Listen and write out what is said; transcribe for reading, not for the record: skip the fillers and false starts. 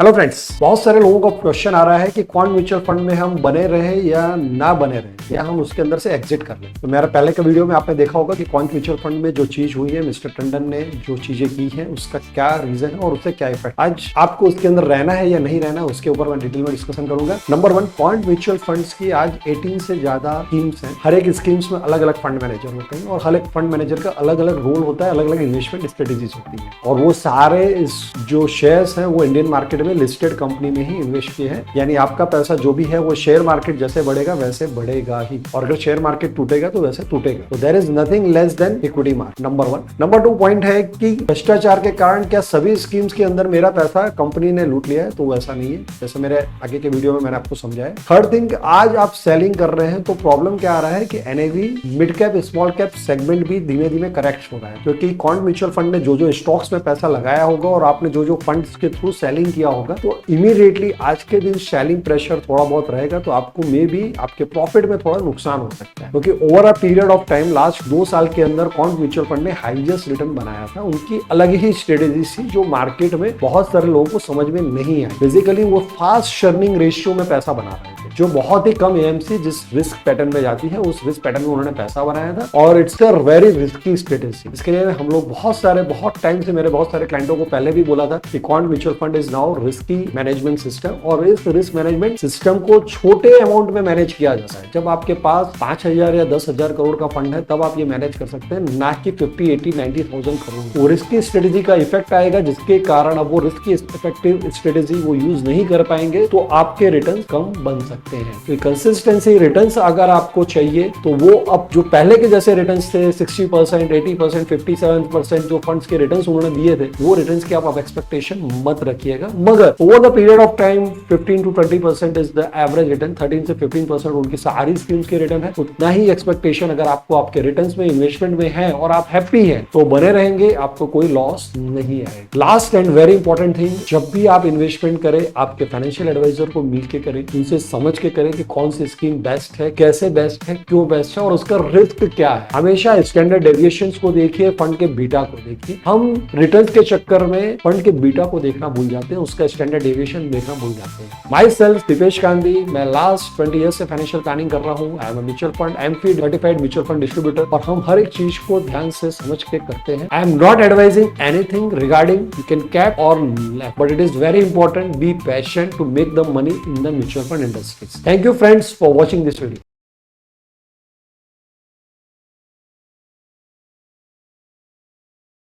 Hello friends, बहुत सारे लोगों का क्वेश्चन आ रहा है कि क्वांट म्यूचुअल फंड में हम बने रहे या ना बने रहे या हम उसके अंदर से एग्जिट कर लें। तो मेरा पहले का वीडियो में आपने देखा होगा कि क्वांट म्यूचुअल फंड में जो चीज हुई है, मिस्टर टंडन ने जो चीजें की हैं उसका क्या रीजन है और उससे क्या इफेक्ट। आज आपको उसके अंदर रहना है या नहीं रहना, उसके ऊपर मैं डिटेल में डिस्कशन करूंगा। नंबर 1, क्वांट म्यूचुअल फंड्स की आज 18 से ज्यादा स्कीम्स हैं। हर एक स्कीम्स में अलग अलग फंड मैनेजर होते हैं और हर एक फंड मैनेजर का अलग अलग रोल होता है, अलग अलग इन्वेस्टमेंट स्ट्रेटेजीज होती है और वो सारे जो शेयर्स हैं वो इंडियन मार्केट में लिस्टेड कंपनी में ही इन्वेस्ट किए हैं। यानी आपका पैसा जो भी है वो शेयर मार्केट जैसे बढ़ेगा वैसे बढ़ेगा ही, और अगर शेयर मार्केट टूटेगा तो वैसे टूटेगा। तो there is nothing less than equity market. Number 1। Number 2 point है कि भ्रष्टाचार के कारण क्या सभी स्कीम्स के अंदर मेरा पैसा कंपनी ने लूट लिया है, तो वैसा नहीं है, जैसे मेरे आगे के वीडियो में मैंने आपको समझाया। थर्ड थिंग, आज आप सेलिंग कर रहे हैं तो प्रॉब्लम क्या आ रहा है कि NAV mid cap small cap segment भी धीमे धीमे करेक्ट हो रहा है, क्योंकि क्वांट म्यूचुअल फंड ने जो जो स्टॉक्स में पैसा लगाया होगा और आपने जो जो फंड्स के थ्रू सेलिंग किया होगा, तो इमीडिएटली आज के दिन सेलिंग प्रेशर थोड़ा बहुत रहेगा, तो आपको मे बी आपके प्रॉफिट में थोड़ा नुकसान हो सकता है, क्योंकि over a period of time last 2 साल के अंदर क्वांट म्यूचुअल फंड ने हाईएस्ट रिटर्न बनाया था। उनकी अलग ही स्ट्रेटेजी थी जो मार्केट में बहुत सारे लोगों को समझ में नहीं आई। बेसिकली वो फास्ट शर्निंग रेशियो में पैसा बना रहे थे, जो बहुत ही कम एएमसी जिस रिस्क पैटर्न में जाती है उस रिस्क पैटर्न में उन्होंने पैसा बनाया था, और it's a very risky strategy. इसके लिए हम लोग बहुत टाइम से मेरे बहुत सारे क्लाइंटों को पहले भी बोला था कि quant mutual fund is now risky management system, और इस रिस्क मैनेजमेंट सिस्टम को छोटे अमाउंट में मैनेज किया जाता है। जब आपके पास 5,000 या 10,000 करोड़ का फंड है तब आप ये मैनेज कर सकते हैं, ना कि 50, 80, 90,000 करोड़। वो रिस्की स्ट्रेटेजी का इफेक्ट आएगा, जिसके कारण अब वो रिस्की इफेक्टिव स्ट्रेटेजी वो यूज नहीं कर पाएंगे, तो आपके रिटर्न कम बन सकते हैं। तो कंसिस्टेंसी रिटर्न्स अगर आपको चाहिए तो वो अब जो पहले के जैसे रिटर्न्स थे 60%, 80%, 57% जो फंड्स के रिटर्न्स उन्होंने दिए थे, वो रिटर्न्स की आप एक्सपेक्टेशन मत रखिएगा। मगर over the period of time 15 to 20% is the average return. 13 से 15% उनकी सारी स्कीम्स के रिटर्न है। उतना ही एक्सपेक्टेशन अगर आपको आपके रिटर्न्स में, इन्वेस्टमेंट में है और आप हैप्पी हैं तो बने रहेंगे, आपको कोई लॉस नहीं आएगा। Last and very important thing, जब भी आप इन्वेस्टमेंट करें आपके फाइनेंशियल एडवाइजर को मिलकर करें, उनसे समझ के करें कि कौन सी स्कीम बेस्ट है, कैसे बेस्ट है, क्यों बेस्ट है और उसका रिस्क क्या है। हमेशा स्टैंडर्ड डेविएशंस को देखिए, फंड के बीटा को देखिए। हम रिटर्न के चक्कर में फंड के बीटा को देखना भूल जाते हैं, उसका स्टैंडर्ड डेविएशन देखना भूल जाते हैं। माई सेल्फ दीपेश गांधी, मैं लास्ट 20 ईयर से फाइनेंशियल प्लानिंग कर रहा हूँ। I am mutual fund AMFI certified mutual fund distributor, और हम हर एक चीज को ध्यान से समझ के करते हैं। I am not advising anything regarding you can cap और left, but it is very important be patient to make the money in the mutual fund industry. Thank you friends for watching this video.